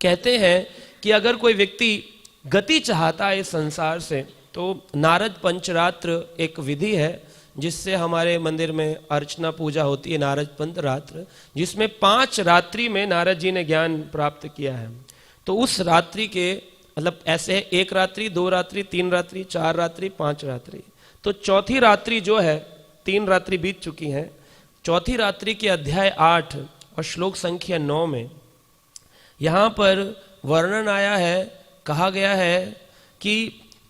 कहते हैं कि अगर कोई व्यक्ति गति चाहता है इस संसार से, तो नारद पंचरात्र एक विधि है जिससे हमारे मंदिर में अर्चना पूजा होती है, नारद पंचरात्र, जिसमें 5 रात्रि में नारद जी ने ज्ञान प्राप्त किया है। तो उस रात्रि के मतलब ऐसे है 1 रात्रि, 2 रात्रि, 3 रात्रि, 4 रात्रि, 5 रात्रि। तो चौथी रात्रि जो है, 3 रात्रि बीत चुकी हैं, चौथी रात्रि के अध्याय 8 और श्लोक संख्या 9 में यहाँ पर वर्णन आया है, कहा गया है कि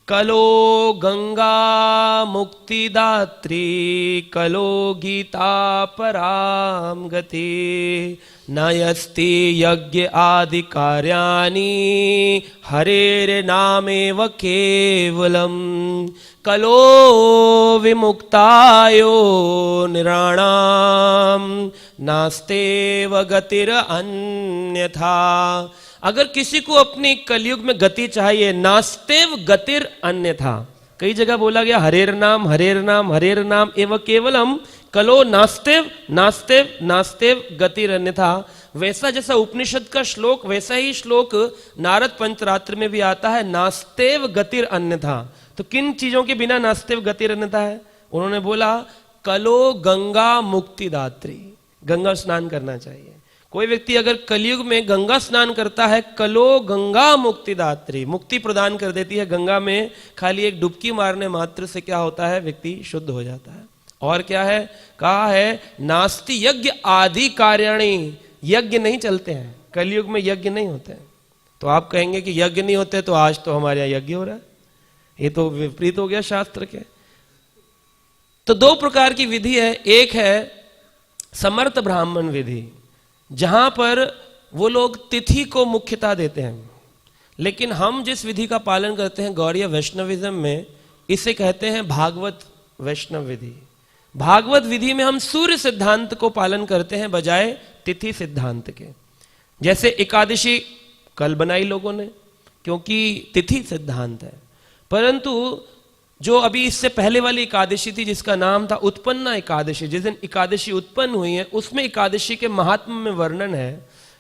कलो गंगा मुक्तिदात्री कलो गीता पराम गति नयस्ति यज्ञ आदि कार्याणि हरेर्नामेव केवलम कलो विमुक्तायो निराणाम नास्तेव गतिर अन्यथा। अगर किसी को अपनी कलयुग में गति चाहिए, नास्तेव गतिर अन्यथा, कई जगह बोला गया हरेर नाम एवं केवलम कलो नास्तेव नास्तेव नास्तेव गतिर अन्यथा। वैसा जैसा उपनिषद का श्लोक, वैसा ही श्लोक नारद पंचरात्र में भी आता है, नास्तेव गतिर अन्यथा। तो किन चीजों के बिना नास्तेव गतिर अन्यथा है? उन्होंने बोला कलो गंगा मुक्तिदात्री, गंगा स्नान करना चाहिए। कोई व्यक्ति अगर कलयुग में गंगा स्नान करता है, कलो गंगा मुक्तिदात्री, मुक्ति प्रदान कर देती है। गंगा में खाली एक डुबकी मारने मात्र से क्या होता है, व्यक्ति शुद्ध हो जाता है। और क्या है, कहा है नास्ति यज्ञ आदि कार्याणि, यज्ञ नहीं चलते हैं कलयुग में, यज्ञ नहीं होते हैं। तो आप कहेंगे कि यज्ञ नहीं होते तो आज तो हमारे यहाँ यज्ञ हो रहा है, ये तो विपरीत हो गया शास्त्र के। तो 2 प्रकार की विधि है, एक है समर्थ ब्राह्मण विधि, जहां पर वो लोग तिथि को मुख्यता देते हैं, लेकिन हम जिस विधि का पालन करते हैं गौड़ीय वैष्णविज्म में, इसे कहते हैं भागवत वैष्णव विधि। भागवत विधि में हम सूर्य सिद्धांत को पालन करते हैं बजाय तिथि सिद्धांत के। जैसे एकादशी कल बनाई लोगों ने क्योंकि तिथि सिद्धांत है, परंतु जो अभी इससे पहले वाली एकादशी थी जिसका नाम था उत्पन्ना एकादशी, जिस दिन एकादशी उत्पन्न हुई है, उसमें एकादशी के महात्म्य में वर्णन है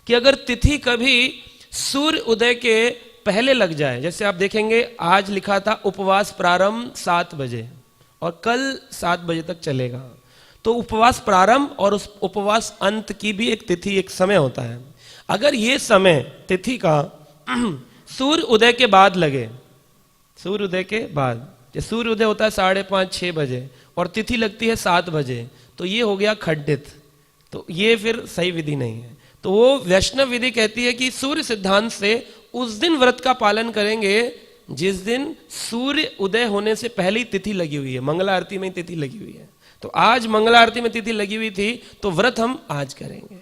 कि अगर तिथि कभी सूर्य उदय के पहले लग जाए, जैसे आप देखेंगे आज लिखा था उपवास प्रारंभ 7 बजे और कल 7 बजे तक चलेगा, तो उपवास प्रारंभ और उस उपवास अंत की भी एक तिथि, एक समय होता है। अगर ये समय तिथि का सूर्य उदय के बाद लगे, सूर्य उदय के बाद, सूर्य उदय होता है 5:30-6 बजे और तिथि लगती है 7 बजे, तो ये हो गया खंडित, तो ये फिर सही विधि नहीं है। तो वो वैष्णव विधि कहती है कि सूर्य सिद्धांत से उस दिन व्रत का पालन करेंगे जिस दिन सूर्य उदय होने से पहले ही तिथि लगी हुई है, मंगला आरती में तिथि लगी हुई है। तो आज मंगला आरती में तिथि लगी हुई थी तो व्रत हम आज करेंगे,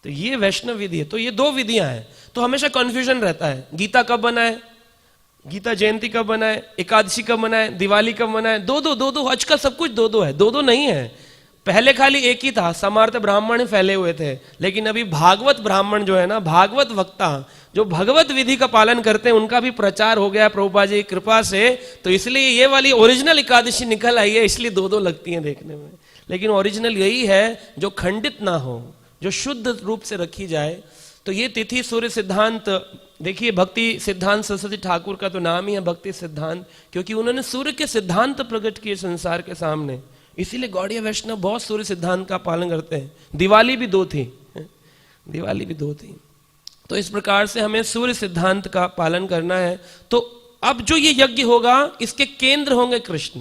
तो ये वैष्णव विधि है। तो ये 2 विधियां हैं। तो हमेशा कंफ्यूजन रहता है, गीता कब बनाए, गीता जयंती कब मनाए, एकादशी कब मनाए, दिवाली कब मनाए, 2-2 आजकल सब कुछ 2-2 है। 2-2 नहीं है, पहले खाली एक ही था, समर्थ ब्राह्मण फैले हुए थे, लेकिन अभी भागवत ब्राह्मण जो है ना, भागवत वक्ता जो भगवत विधि का पालन करते हैं, उनका भी प्रचार हो गया प्रभुपाद जी की कृपा से। तो इसलिए ये वाली ओरिजिनल एकादशी निकल आई है, इसलिए 2-2 लगती है देखने में, लेकिन ओरिजिनल यही है जो खंडित ना हो, जो शुद्ध रूप से रखी जाए। तो ये तिथि सूर्य सिद्धांत, देखिए भक्ति सिद्धांत सरस्वती ठाकुर का तो नाम ही है भक्ति सिद्धांत, क्योंकि उन्होंने सूर्य के सिद्धांत प्रकट किए संसार के सामने, इसीलिए गौड़ीय वैष्णव बहुत सूर्य सिद्धांत का पालन करते हैं। दिवाली भी 2 थी, दिवाली भी 2 थी। तो इस प्रकार से हमें सूर्य सिद्धांत का पालन करना है। तो अब जो ये यज्ञ होगा इसके केंद्र होंगे कृष्ण,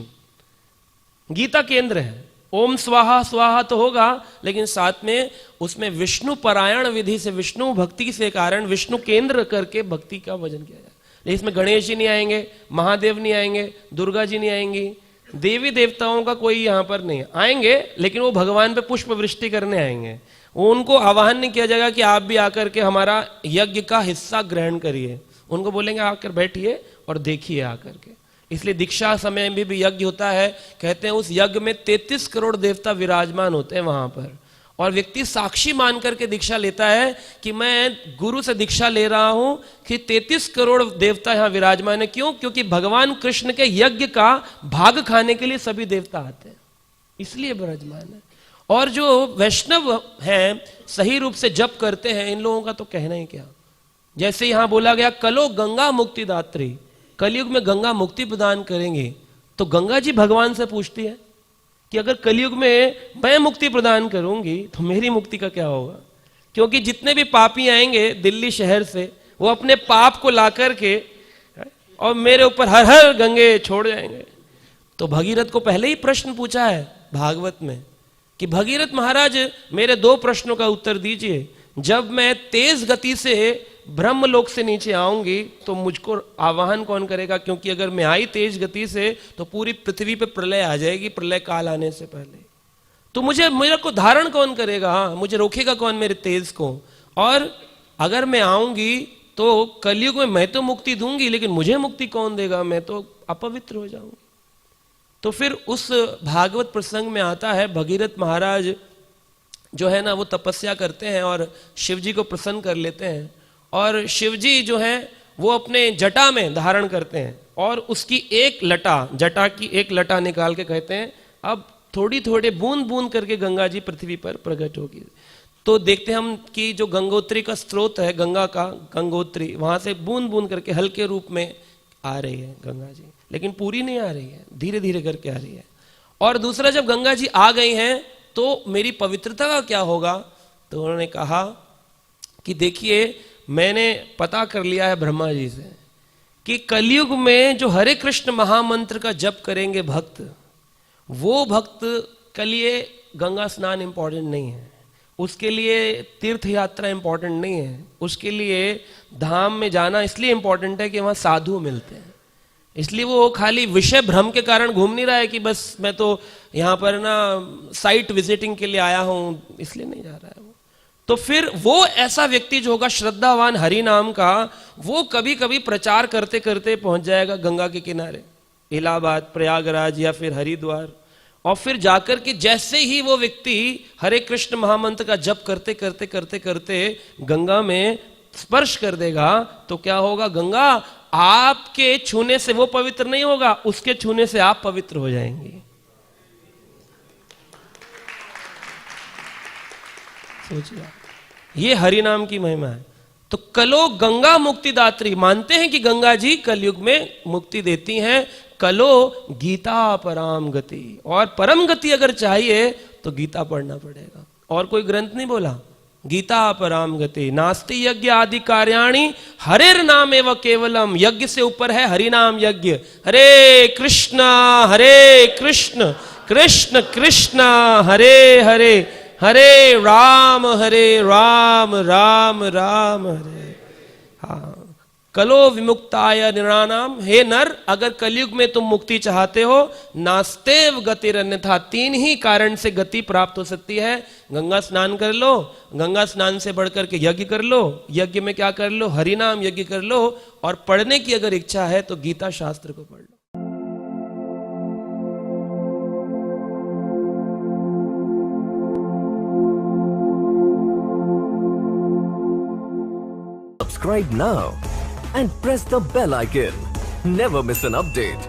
गीता केंद्र है, ओम स्वाहा स्वाहा तो होगा, लेकिन साथ में उसमें विष्णु परायण विधि से, विष्णु भक्ति से कारण विष्णु केंद्र करके भक्ति का भजन किया जाए। इसमें गणेश जी नहीं आएंगे, महादेव नहीं आएंगे, दुर्गा जी नहीं आएंगी, देवी देवताओं का कोई यहाँ पर नहीं आएंगे, लेकिन वो भगवान पे पुष्प वृष्टि करने आएंगे। उनको आह्वान नहीं किया जाएगा कि आप भी आकर के हमारा यज्ञ का हिस्सा ग्रहण करिए, उनको बोलेंगे आकर बैठिए और देखिए आकर के। इसलिए दीक्षा समय में भी यज्ञ होता है, कहते हैं उस यज्ञ में 33 करोड़ देवता विराजमान होते हैं वहां पर, और व्यक्ति साक्षी मान करके दीक्षा लेता है कि मैं गुरु से दीक्षा ले रहा हूं कि 33 करोड़ देवता यहां विराजमान है। क्यों? क्योंकि भगवान कृष्ण के यज्ञ का भाग खाने के लिए सभी देवता आते हैं, इसलिए विराजमान है। और जो वैष्णव हैं, सही रूप से जप करते हैं, इन लोगों का तो कहना ही क्या, जैसे यहां बोला गया कलो गंगा मुक्तिदात्री, कलयुग में गंगा मुक्ति प्रदान करेंगे, तो गंगा जी भगवान से पूछती है कि अगर कलयुग में मैं मुक्ति प्रदान करूंगी तो मेरी मुक्ति का क्या होगा, क्योंकि जितने भी पापी आएंगे दिल्ली शहर से वो अपने पाप को ला करके और मेरे ऊपर हर हर गंगे छोड़ जाएंगे। तो भगीरथ को पहले ही प्रश्न पूछा है भागवत में कि भगीरथ महाराज मेरे 2 प्रश्नों का उत्तर दीजिए, जब मैं तेज गति से ब्रह्मलोक से नीचे आऊंगी तो मुझको आवाहन कौन करेगा, क्योंकि अगर मैं आई तेज गति से तो पूरी पृथ्वी पे प्रलय आ जाएगी, प्रलय काल आने से पहले, तो मेरे को धारण कौन करेगा, मुझे रोकेगा कौन मेरे तेज को, और अगर मैं आऊंगी तो कलयुग में मैं तो मुक्ति दूंगी लेकिन मुझे मुक्ति कौन देगा, मैं तो अपवित्र हो जाऊंगी। तो फिर उस भागवत प्रसंग में आता है भगीरथ महाराज जो है ना वो तपस्या करते हैं और शिव जी को प्रसन्न कर लेते हैं, और शिव जी जो है वो अपने जटा में धारण करते हैं और उसकी एक लटा, जटा की एक लटा निकाल के कहते हैं अब थोड़ी थोड़ी बूंद बूंद करके गंगा जी पृथ्वी पर प्रकट होगी। तो देखते हैं हम कि जो गंगोत्री का स्रोत है गंगा का, गंगोत्री, वहां से बूंद बूंद करके हल्के रूप में आ रही है गंगा जी, लेकिन पूरी नहीं आ रही है, धीरे धीरे करके आ रही है। और दूसरा, जब गंगा जी आ गई हैं तो मेरी पवित्रता का क्या होगा, तो उन्होंने कहा कि देखिए मैंने पता कर लिया है ब्रह्मा जी से कि कलयुग में जो हरे कृष्ण महामंत्र का जप करेंगे भक्त, वो भक्त के लिए गंगा स्नान इंपॉर्टेंट नहीं है, उसके लिए तीर्थ यात्रा इंपॉर्टेंट नहीं है, उसके लिए धाम में जाना इसलिए इंपॉर्टेंट है कि वहां साधु मिलते हैं, इसलिए वो खाली विषय भ्रम के कारण घूम नहीं रहा है कि बस मैं तो यहाँ पर ना साइट विजिटिंग के लिए आया हूं इसलिए नहीं जा रहा है वो। तो फिर वो ऐसा व्यक्ति जो होगा श्रद्धावान हरि नाम का, वो कभी कभी प्रचार करते करते पहुंच जाएगा गंगा के किनारे, इलाहाबाद, प्रयागराज या फिर हरिद्वार, और फिर जाकर के जैसे ही वो व्यक्ति हरे कृष्ण महामंत्र का जप करते करते करते करते गंगा में स्पर्श कर देगा तो क्या होगा, गंगा आपके छूने से वो पवित्र नहीं होगा, उसके छूने से आप पवित्र हो जाएंगे। सोचिए, ये हरि नाम की महिमा है। तो कलो गंगा मुक्तिदात्री, मानते हैं कि गंगा जी कलयुग में मुक्ति देती हैं, कलो गीता पराम गति, और परम गति अगर चाहिए तो गीता पढ़ना पड़ेगा, और कोई ग्रंथ नहीं बोला, गीता पराम गति, नास्ति यज्ञ आदि कार्याणि हरेर नाम एव केवलम, यज्ञ से ऊपर है हरि नाम यज्ञ, हरे कृष्ण कृष्ण कृष्ण हरे हरे, हरे राम राम राम हरे। हाँ, कलो विमुक्ताय निरानाम, हे नर अगर कलयुग में तुम मुक्ति चाहते हो, नास्तेव गतिर अन्यथा, 3 ही कारण से गति प्राप्त हो सकती है। गंगा स्नान कर लो, गंगा स्नान से बढ़कर के यज्ञ कर लो, यज्ञ में क्या कर लो, हरि नाम यज्ञ कर लो, और पढ़ने की अगर इच्छा है तो गीता शास्त्र को पढ़ लो। Subscribe now and press the bell icon. Never miss an update.